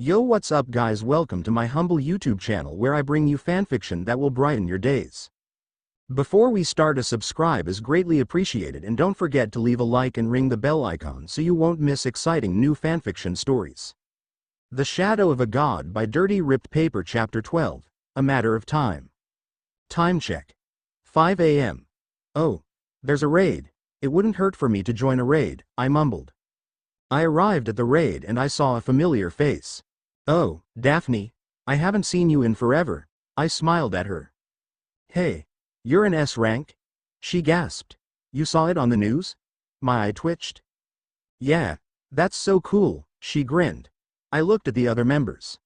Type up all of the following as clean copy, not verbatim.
Yo, what's up guys, welcome to my humble YouTube channel where I bring you fanfiction that will brighten your days. Before we start, a subscribe is greatly appreciated, and don't forget to leave a like and ring the bell icon so you won't miss exciting new fanfiction stories. The Shadow of a God by DirtyRippedPaper Chapter 12, A Matter of Time. Time check. 5 a.m. Oh, there's a raid. It wouldn't hurt for me to join a raid, I mumbled. I arrived at the raid and I saw a familiar face. Oh, Daphne, I haven't seen you in forever, I smiled at her. Hey, you're an S rank? She gasped. You saw it on the news? My eye twitched. Yeah, that's so cool, she grinned. I looked at the other members.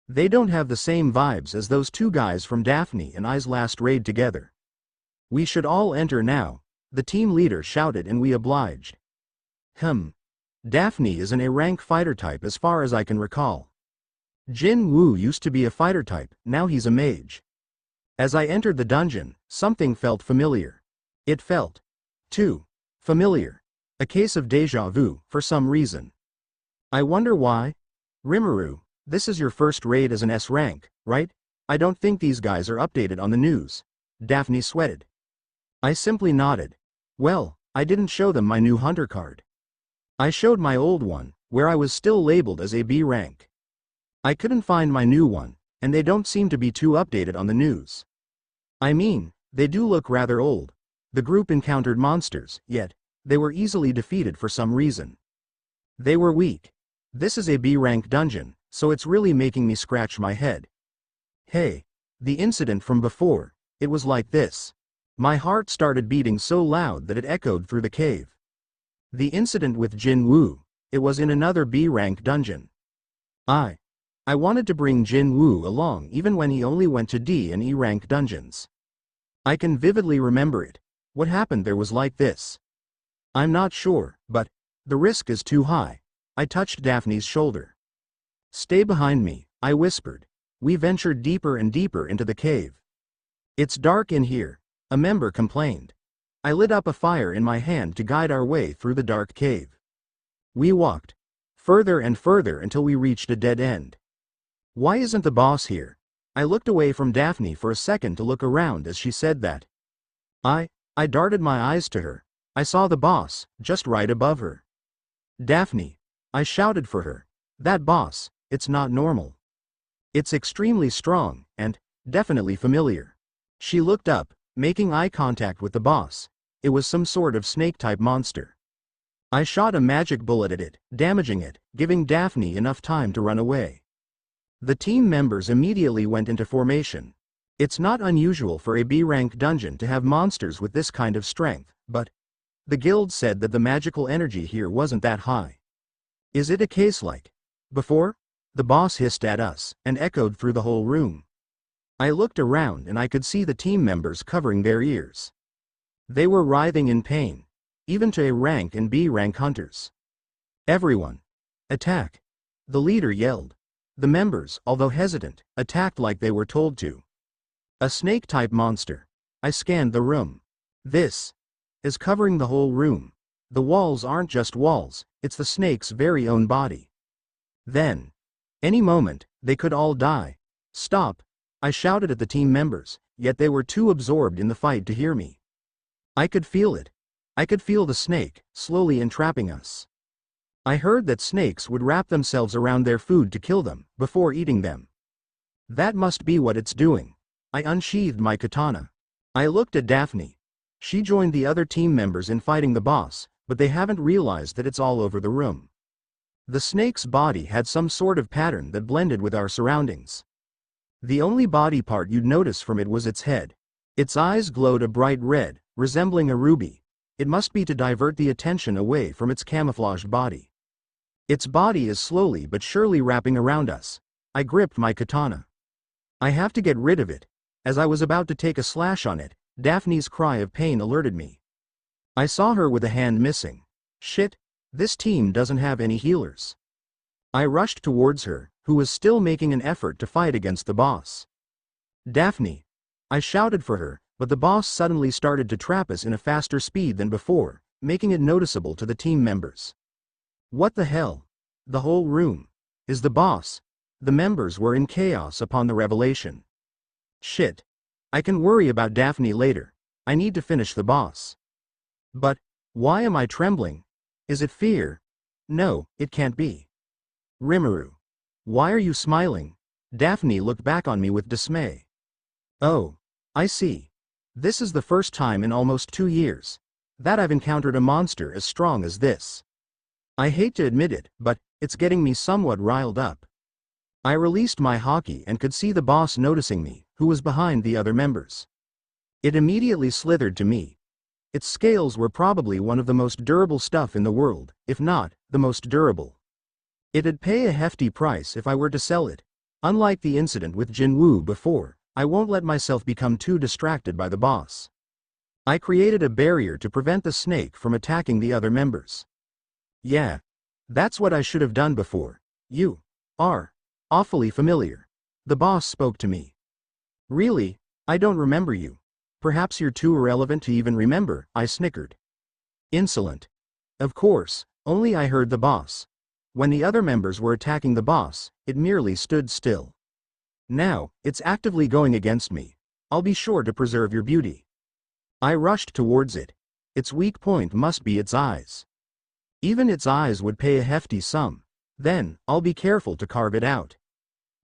They don't have the same vibes as those two guys from Daphne and I's last raid together. We should all enter now, the team leader shouted, and we obliged. Daphne is an A-rank fighter type as far as I can recall. JinWoo used to be a fighter type, now he's a mage. As I entered the dungeon, something felt familiar. It felt, too, familiar. A case of déjà vu, for some reason. I wonder why? Rimuru, this is your first raid as an S rank, right? I don't think these guys are updated on the news. Daphne sweated. I simply nodded. Well, I didn't show them my new hunter card. I showed my old one, where I was still labeled as a B rank. I couldn't find my new one, and they don't seem to be too updated on the news. I mean, they do look rather old. The group encountered monsters, yet they were easily defeated for some reason. They were weak. This is a B rank dungeon, so it's really making me scratch my head. Hey, the incident from before, it was like this. My heart started beating so loud that it echoed through the cave. The incident with JinWoo, it was in another B rank dungeon. I wanted to bring JinWoo along even when he only went to D and E rank dungeons. I can vividly remember it. What happened there was like this. I'm not sure, but the risk is too high. I touched Daphne's shoulder. Stay behind me, I whispered. We ventured deeper and deeper into the cave. It's dark in here, a member complained. I lit up a fire in my hand to guide our way through the dark cave. We walked further and further until we reached a dead end. Why isn't the boss here? I looked away from Daphne for a second to look around as she said that. I darted my eyes to her. I saw the boss, just right above her. Daphne, I shouted for her. That boss, it's not normal. It's extremely strong, and definitely familiar. She looked up, making eye contact with the boss. It was some sort of snake-type monster. I shot a magic bullet at it, damaging it, giving Daphne enough time to run away. The team members immediately went into formation. It's not unusual for a B-rank dungeon to have monsters with this kind of strength, but the guild said that the magical energy here wasn't that high. Is it a case like before? The boss hissed at us, and echoed through the whole room. I looked around and I could see the team members covering their ears. They were writhing in pain, even to A-rank and B-rank hunters. Everyone, attack! The leader yelled. The members, although hesitant, attacked like they were told to. A snake-type monster. I scanned the room. This is covering the whole room. The walls aren't just walls, it's the snake's very own body. Then, any moment, they could all die. Stop! I shouted at the team members, yet they were too absorbed in the fight to hear me. I could feel it. I could feel the snake, slowly entrapping us. I heard that snakes would wrap themselves around their food to kill them, before eating them. That must be what it's doing. I unsheathed my katana. I looked at Daphne. She joined the other team members in fighting the boss, but they haven't realized that it's all over the room. The snake's body had some sort of pattern that blended with our surroundings. The only body part you'd notice from it was its head. Its eyes glowed a bright red, resembling a ruby. It must be to divert the attention away from its camouflaged body. Its body is slowly but surely wrapping around us. I gripped my katana. I have to get rid of it. As I was about to take a slash on it, Daphne's cry of pain alerted me. I saw her with a hand missing. Shit, this team doesn't have any healers. I rushed towards her, who was still making an effort to fight against the boss. Daphne! I shouted for her, but the boss suddenly started to trap us in a faster speed than before, making it noticeable to the team members. What the hell? The whole room is the boss. The members were in chaos upon the revelation. Shit. I can worry about Daphne later. I need to finish the boss. But, why am I trembling? Is it fear? No, it can't be. Rimuru. Why are you smiling? Daphne looked back on me with dismay. Oh, I see. This is the first time in almost 2 years that I've encountered a monster as strong as this. I hate to admit it, but it's getting me somewhat riled up. I released my hockey and could see the boss noticing me, who was behind the other members. It immediately slithered to me. Its scales were probably one of the most durable stuff in the world, if not the most durable. It'd pay a hefty price if I were to sell it. Unlike the incident with JinWoo before, I won't let myself become too distracted by the boss. I created a barrier to prevent the snake from attacking the other members. Yeah. That's what I should have done before. You are awfully familiar. The boss spoke to me. Really? I don't remember you. Perhaps you're too irrelevant to even remember, I snickered. Insolent. Of course, only I heard the boss. When the other members were attacking the boss, it merely stood still. Now, it's actively going against me. I'll be sure to preserve your beauty. I rushed towards it. Its weak point must be its eyes. Even its eyes would pay a hefty sum. Then, I'll be careful to carve it out.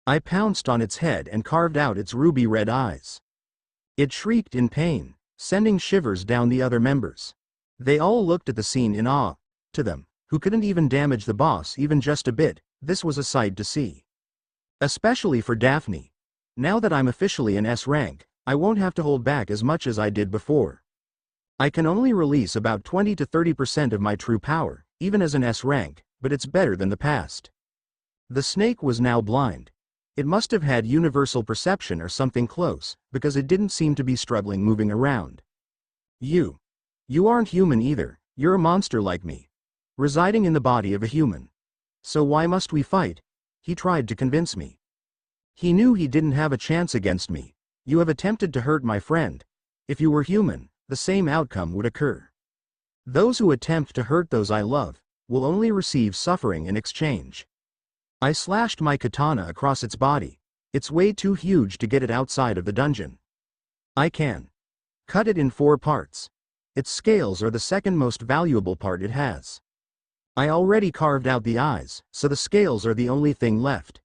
I pounced on its head and carved out its ruby red eyes. It shrieked in pain, sending shivers down the other members. They all looked at the scene in awe. To them, who couldn't even damage the boss even just a bit, this was a sight to see. Especially for Daphne. Now that I'm officially an S rank, I won't have to hold back as much as I did before. I can only release about 20 to 30% of my true power, even as an S rank, but it's better than the past. The snake was now blind. It must have had universal perception or something close, because it didn't seem to be struggling moving around. You aren't human either, you're a monster like me. Residing in the body of a human. So why must we fight? He tried to convince me. He knew he didn't have a chance against me. You have attempted to hurt my friend. If you were human, the same outcome would occur. Those who attempt to hurt those I love will only receive suffering in exchange. I slashed my katana across its body. It's way too huge to get it outside of the dungeon. I can cut it in 4 parts. Its scales are the second most valuable part it has. I already carved out the eyes, so the scales are the only thing left.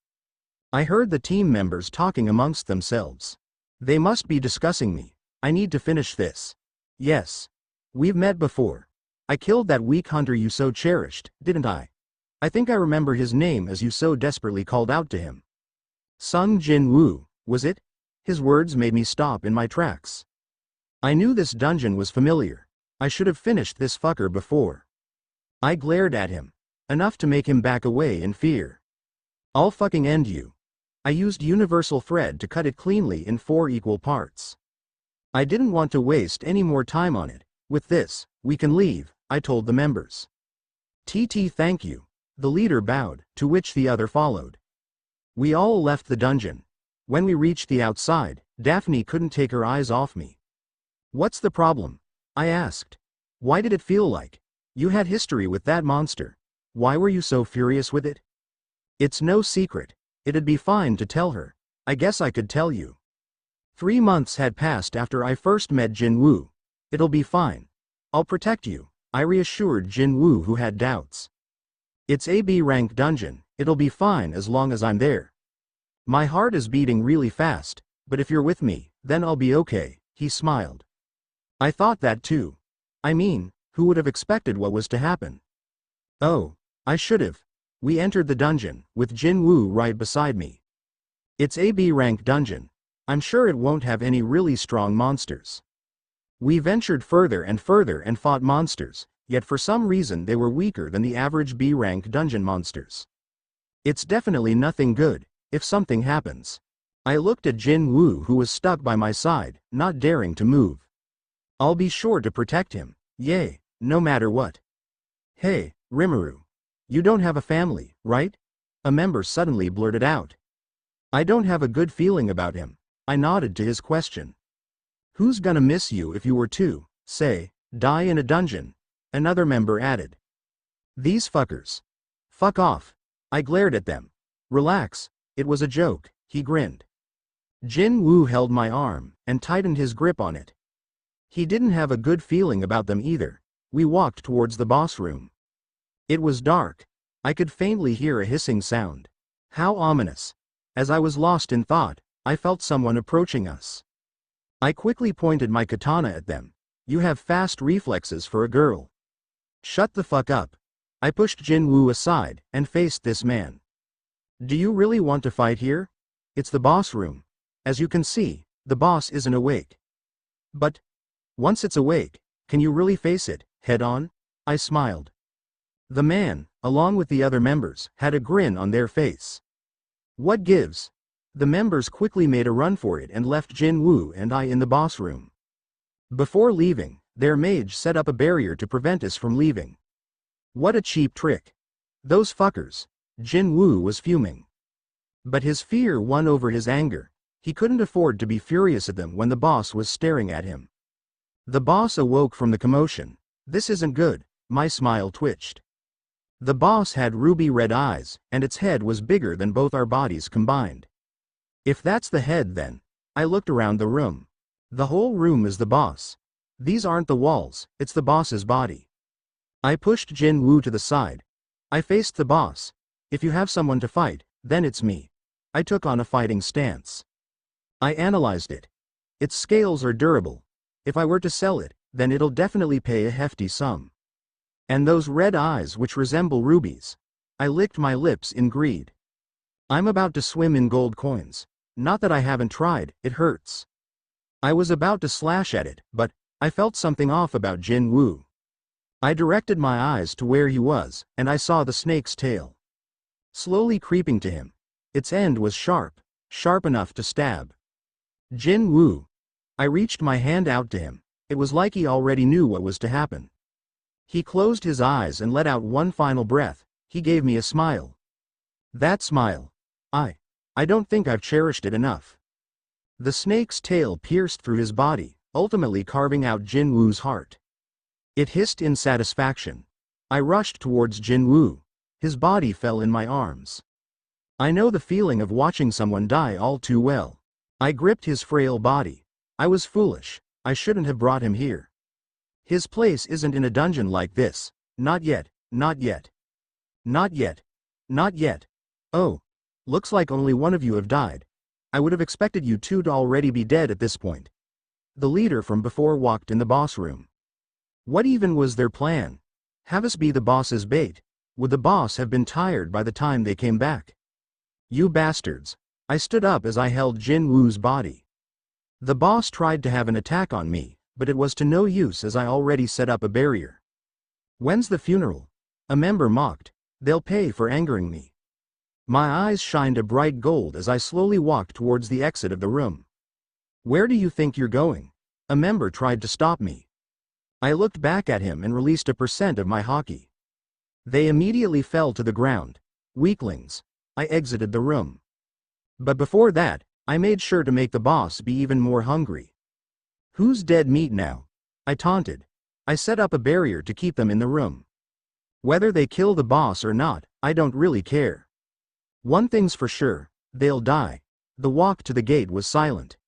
I heard the team members talking amongst themselves. They must be discussing me. I need to finish this. Yes. We've met before. I killed that weak hunter you so cherished, didn't I? I think I remember his name as you so desperately called out to him. Sung Jin-woo, was it? His words made me stop in my tracks. I knew this dungeon was familiar. I should have finished this fucker before. I glared at him. Enough to make him back away in fear. I'll fucking end you. I used universal thread to cut it cleanly in 4 equal parts. I didn't want to waste any more time on it. With this, we can leave, I told the members. TT, thank you. The leader bowed, to which the other followed. We all left the dungeon. When we reached the outside, Daphne couldn't take her eyes off me. What's the problem? I asked. Why did it feel like you had history with that monster? Why were you so furious with it? It's no secret. It'd be fine to tell her. I guess I could tell you. 3 months had passed after I first met JinWoo. It'll be fine. I'll protect you, I reassured JinWoo, who had doubts. It's a B rank dungeon, it'll be fine as long as I'm there. My heart is beating really fast, but if you're with me, then I'll be okay, he smiled. I thought that too. I mean, who would have expected what was to happen? Oh, I should've. We entered the dungeon, with JinWoo right beside me. It's a B rank dungeon. I'm sure it won't have any really strong monsters. We ventured further and fought monsters, yet for some reason they were weaker than the average B rank dungeon monsters. It's definitely nothing good, if something happens. I looked at JinWoo, who was stuck by my side, not daring to move. I'll be sure to protect him, yay, no matter what. Hey, Rimuru. You don't have a family, right? A member suddenly blurted out. I don't have a good feeling about him. I nodded to his question. Who's gonna miss you if you were to, say, die in a dungeon? Another member added. These fuckers. Fuck off. I glared at them. Relax, it was a joke, he grinned. JinWoo held my arm, and tightened his grip on it. He didn't have a good feeling about them either. We walked towards the boss room. It was dark. I could faintly hear a hissing sound. How ominous. As I was lost in thought, I felt someone approaching us. I quickly pointed my katana at them. You have fast reflexes for a girl. Shut the fuck up. I pushed JinWoo aside, and faced this man. Do you really want to fight here? It's the boss room. As you can see, the boss isn't awake. But, once it's awake, can you really face it, head on? I smiled. The man, along with the other members, had a grin on their face. What gives? The members quickly made a run for it and left JinWoo and I in the boss room. Before leaving, their mage set up a barrier to prevent us from leaving. What a cheap trick. Those fuckers. JinWoo was fuming. But his fear won over his anger. He couldn't afford to be furious at them when the boss was staring at him. The boss awoke from the commotion. This isn't good, my smile twitched. The boss had ruby red eyes, and its head was bigger than both our bodies combined. If that's the head then. I looked around the room. The whole room is the boss. These aren't the walls, it's the boss's body. I pushed JinWoo to the side. I faced the boss. If you have someone to fight, then it's me. I took on a fighting stance. I analyzed it. Its scales are durable. If I were to sell it, then it'll definitely pay a hefty sum. And those red eyes which resemble rubies. I licked my lips in greed. I'm about to swim in gold coins. Not that I haven't tried, it hurts. I was about to slash at it, but I felt something off about JinWoo. I directed my eyes to where he was, and I saw the snake's tail. Slowly creeping to him. Its end was sharp, sharp enough to stab. JinWoo. I reached my hand out to him. It was like he already knew what was to happen. He closed his eyes and let out one final breath. He gave me a smile. That smile. I don't think I've cherished it enough. The snake's tail pierced through his body, ultimately carving out JinWoo's heart. It hissed in satisfaction. I rushed towards JinWoo. His body fell in my arms. I know the feeling of watching someone die all too well. I gripped his frail body. I was foolish. I shouldn't have brought him here. His place isn't in a dungeon like this. Not yet, not yet. Not yet. Not yet. Oh. Looks like only one of you have died. I would have expected you two to already be dead at this point. The leader from before walked in the boss room. What even was their plan? Have us be the boss's bait? Would the boss have been tired by the time they came back? You bastards. I stood up as I held JinWoo's body. The boss tried to have an attack on me, but it was to no use as I already set up a barrier. When's the funeral? A member mocked. They'll pay for angering me. My eyes shined a bright gold as I slowly walked towards the exit of the room. Where do you think you're going? A member tried to stop me. I looked back at him and released 1% of my hockey. They immediately fell to the ground. Weaklings. I exited the room. But before that, I made sure to make the boss be even more hungry. Who's dead meat now? I taunted. I set up a barrier to keep them in the room. Whether they kill the boss or not, I don't really care. One thing's for sure, they'll die. The walk to the gate was silent.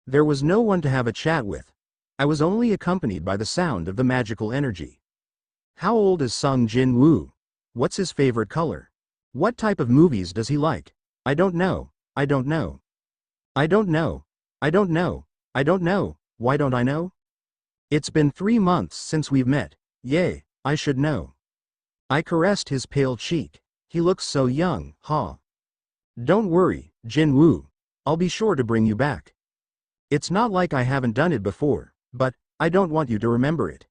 There was no one to have a chat with. I was only accompanied by the sound of the magical energy. How old is Sung Jin-woo? What's his favorite color? What type of movies does he like? I don't know. I don't know. I don't know. I don't know. I don't know. Why don't I know? It's been 3 months since we've met. Yay, I should know. I caressed his pale cheek. He looks so young, huh? Don't worry, JinWoo. I'll be sure to bring you back. It's not like I haven't done it before, but I don't want you to remember it.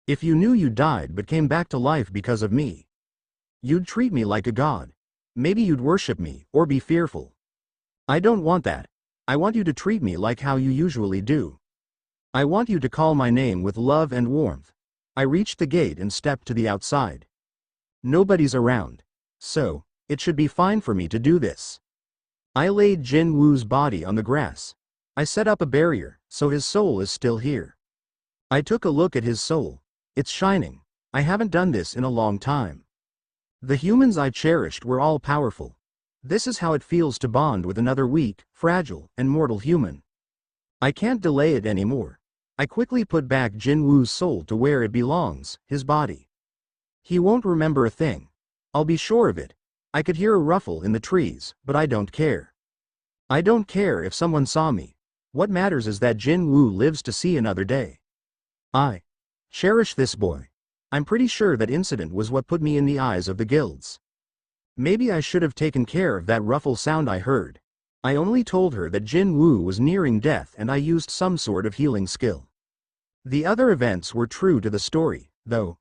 If you knew you died but came back to life because of me, you'd treat me like a god. Maybe you'd worship me or be fearful. I don't want that. I want you to treat me like how you usually do. I want you to call my name with love and warmth. I reached the gate and stepped to the outside. Nobody's around. So, it should be fine for me to do this. I laid JinWoo's body on the grass. I set up a barrier, so his soul is still here. I took a look at his soul. It's shining. I haven't done this in a long time. The humans I cherished were all powerful. This is how it feels to bond with another weak, fragile, and mortal human. I can't delay it anymore. I quickly put back JinWoo's soul to where it belongs, his body. He won't remember a thing. I'll be sure of it. I could hear a ruffle in the trees, but I don't care. I don't care if someone saw me. What matters is that JinWoo lives to see another day. I cherish this boy. I'm pretty sure that incident was what put me in the eyes of the guilds. Maybe I should have taken care of that ruffle sound I heard. I only told her that JinWoo was nearing death and I used some sort of healing skill. The other events were true to the story, though.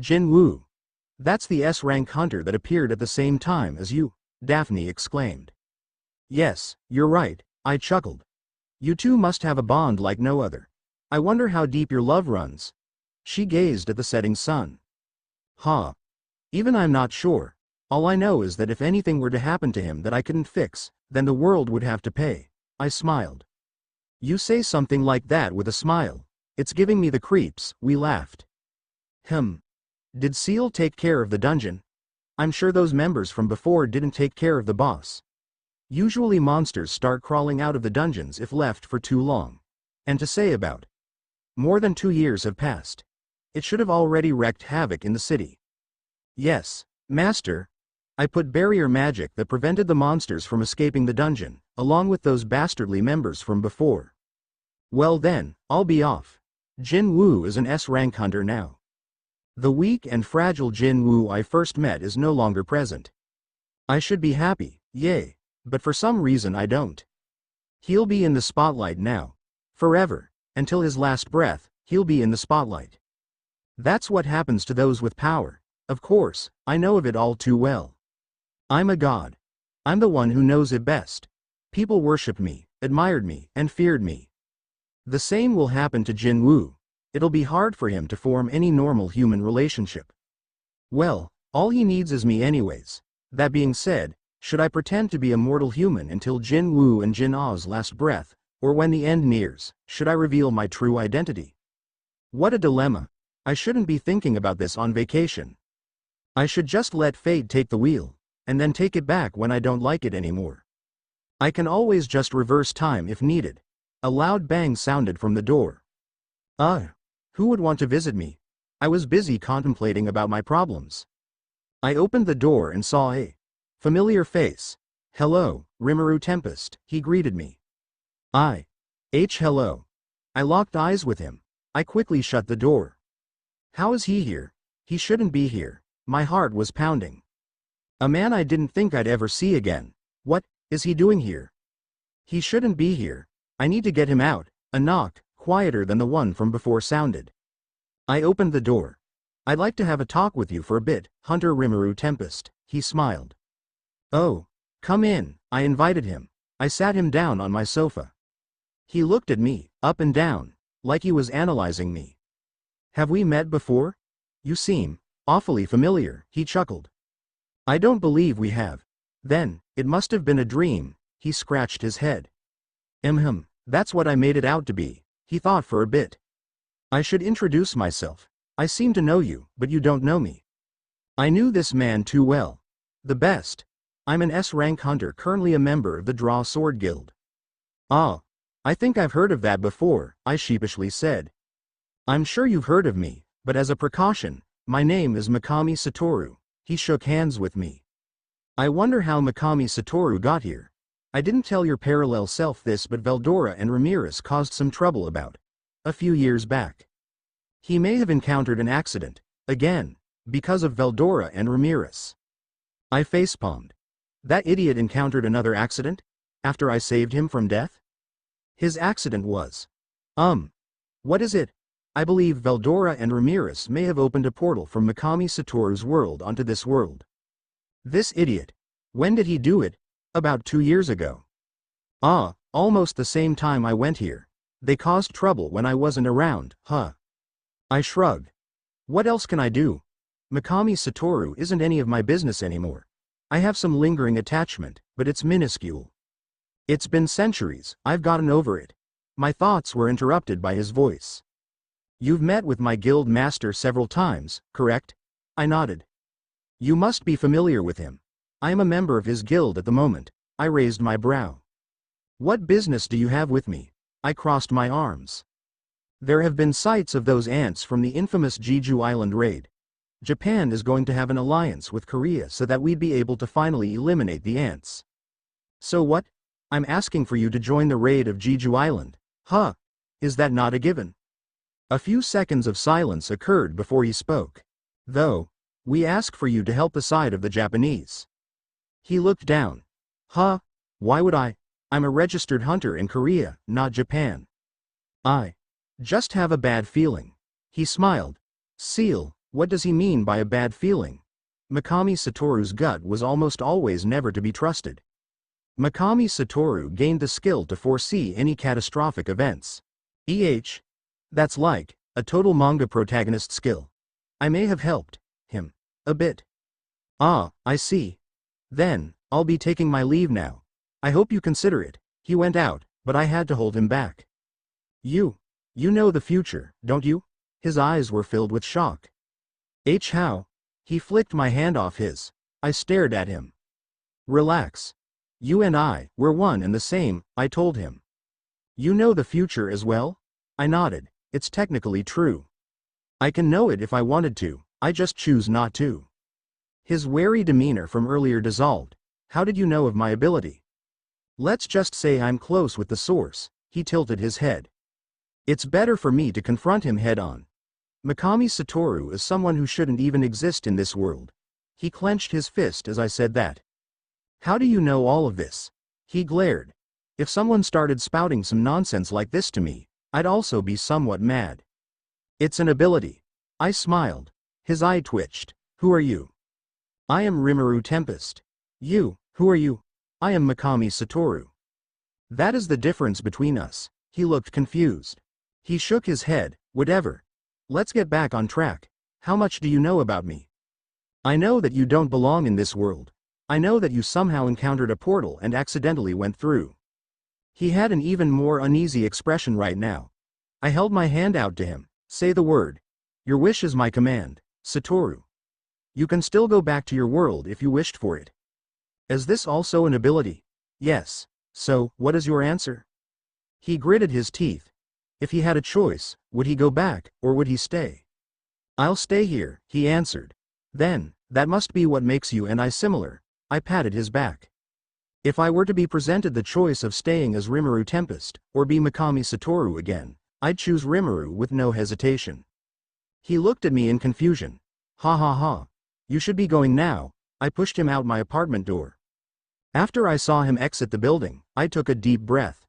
JinWoo. That's the S-rank hunter that appeared at the same time as you, Daphne exclaimed. Yes, you're right, I chuckled. You two must have a bond like no other. I wonder how deep your love runs. She gazed at the setting sun. Huh. Even I'm not sure. All I know is that if anything were to happen to him that I couldn't fix, then the world would have to pay. I smiled. You say something like that with a smile. It's giving me the creeps, we laughed. Did Seal take care of the dungeon? I'm sure those members from before didn't take care of the boss. Usually monsters start crawling out of the dungeons if left for too long. And to say about more than 2 years have passed. It should have already wreaked havoc in the city. Yes, Master. I put barrier magic that prevented the monsters from escaping the dungeon, along with those bastardly members from before. Well then, I'll be off. JinWoo is an S-rank hunter now. The weak and fragile JinWoo I first met is no longer present. I should be happy, yay, but for some reason I don't. He'll be in the spotlight now. Forever, until his last breath, he'll be in the spotlight. That's what happens to those with power. Of course, I know of it all too well. I'm a god. I'm the one who knows it best. People worshipped me, admired me, and feared me. The same will happen to JinWoo. It'll be hard for him to form any normal human relationship. Well, all he needs is me anyways. That being said, should I pretend to be a mortal human until JinWoo and Jin-Ah's last breath, or when the end nears, should I reveal my true identity? What a dilemma. I shouldn't be thinking about this on vacation. I should just let fate take the wheel, and then take it back when I don't like it anymore. I can always just reverse time if needed. A loud bang sounded from the door. Who would want to visit me? I was busy contemplating about my problems. I opened the door and saw a familiar face. Hello, Rimuru Tempest, he greeted me. Hello. I locked eyes with him. I quickly shut the door. How is he here? He shouldn't be here. My heart was pounding. A man I didn't think I'd ever see again. What is he doing here? He shouldn't be here. I need to get him out. A knock, quieter than the one from before, sounded. I opened the door. I'd like to have a talk with you for a bit, Hunter Rimuru Tempest, he smiled. Oh, come in, I invited him. I sat him down on my sofa. He looked at me, up and down, like he was analyzing me. Have we met before? You seem awfully familiar, he chuckled. I don't believe we have. Then, it must have been a dream, he scratched his head. That's what I made it out to be, he thought for a bit. I should introduce myself. I seem to know you, but you don't know me. I knew this man too well. The best. I'm an S-rank hunter currently a member of the Draw Sword Guild. Ah, I think I've heard of that before, I sheepishly said. I'm sure you've heard of me, but as a precaution, my name is Mikami Satoru. He shook hands with me. I wonder how Mikami Satoru got here. I didn't tell your parallel self this, but Veldora and Ramirez caused some trouble about a few years back. He may have encountered an accident, again, because of Veldora and Ramirez. I facepalmed. That idiot encountered another accident? After I saved him from death? His accident was. What is it? I believe Veldora and Ramirez may have opened a portal from Mikami Satoru's world onto this world. This idiot. When did he do it? About 2 years ago. Almost the same time I went here. They caused trouble when I wasn't around, huh? I shrugged. What else can I do? Mikami Satoru isn't any of my business anymore. I have some lingering attachment, but it's minuscule. It's been centuries, I've gotten over it. My thoughts were interrupted by his voice. You've met with my guild master several times, correct? I nodded. You must be familiar with him. I am a member of his guild at the moment. I raised my brow. What business do you have with me? I crossed my arms. There have been sights of those ants from the infamous Jeju Island raid. Japan is going to have an alliance with Korea so that we'd be able to finally eliminate the ants. So what? I'm asking for you to join the raid of Jeju Island. Huh? Is that not a given? A few seconds of silence occurred before he spoke. Though, we ask for you to help the side of the Japanese. He looked down. Huh? Why would I? I'm a registered hunter in Korea, not Japan. I just have a bad feeling. He smiled. Seal, what does he mean by a bad feeling? Mikami Satoru's gut was almost always never to be trusted. Mikami Satoru gained the skill to foresee any catastrophic events. That's like a total manga protagonist skill. I may have helped him a bit. Ah, I see. Then, I'll be taking my leave now. I hope you consider it. He went out, but I had to hold him back. You know the future, don't you? His eyes were filled with shock. How? He flicked my hand off his. I stared at him. Relax. You and I, we're one and the same, I told him. You know the future as well? I nodded. It's technically true. I can know it if I wanted to, I just choose not to. His wary demeanor from earlier dissolved. How did you know of my ability? Let's just say I'm close with the source. He tilted his head. It's better for me to confront him head-on. Mikami Satoru is someone who shouldn't even exist in this world. He clenched his fist as I said that. How do you know all of this? He glared. If someone started spouting some nonsense like this to me, I'd also be somewhat mad. It's an ability. I smiled. His eye twitched. Who are you? I am Rimuru Tempest. You, who are you? I am Mikami Satoru. That is the difference between us. He looked confused. He shook his head. Whatever. Let's get back on track. How much do you know about me? I know that you don't belong in this world. I know that you somehow encountered a portal and accidentally went through. He had an even more uneasy expression right now. I held my hand out to him. Say the word. Your wish is my command, Satoru. You can still go back to your world if you wished for it. Is this also an ability? Yes. So, what is your answer? He gritted his teeth. If he had a choice, would he go back, or would he stay? I'll stay here, he answered. Then, that must be what makes you and I similar. I patted his back. If I were to be presented the choice of staying as Rimuru Tempest, or be Mikami Satoru again, I'd choose Rimuru with no hesitation. He looked at me in confusion. Ha ha ha. You should be going now. I pushed him out my apartment door. After I saw him exit the building, I took a deep breath.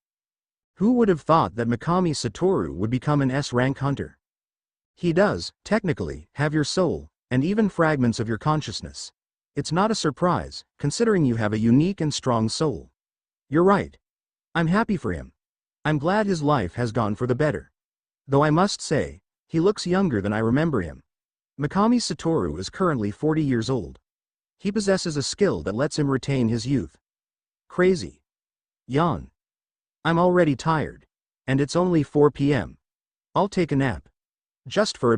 Who would have thought that Mikami Satoru would become an S-rank hunter? He does, technically, have your soul, and even fragments of your consciousness. It's not a surprise, considering you have a unique and strong soul. You're right. I'm happy for him. I'm glad his life has gone for the better. Though I must say, he looks younger than I remember him. Mikami Satoru is currently 40 years old. He possesses a skill that lets him retain his youth. Crazy. Yawn. I'm already tired. And it's only 4 p.m. I'll take a nap. Just for a bit.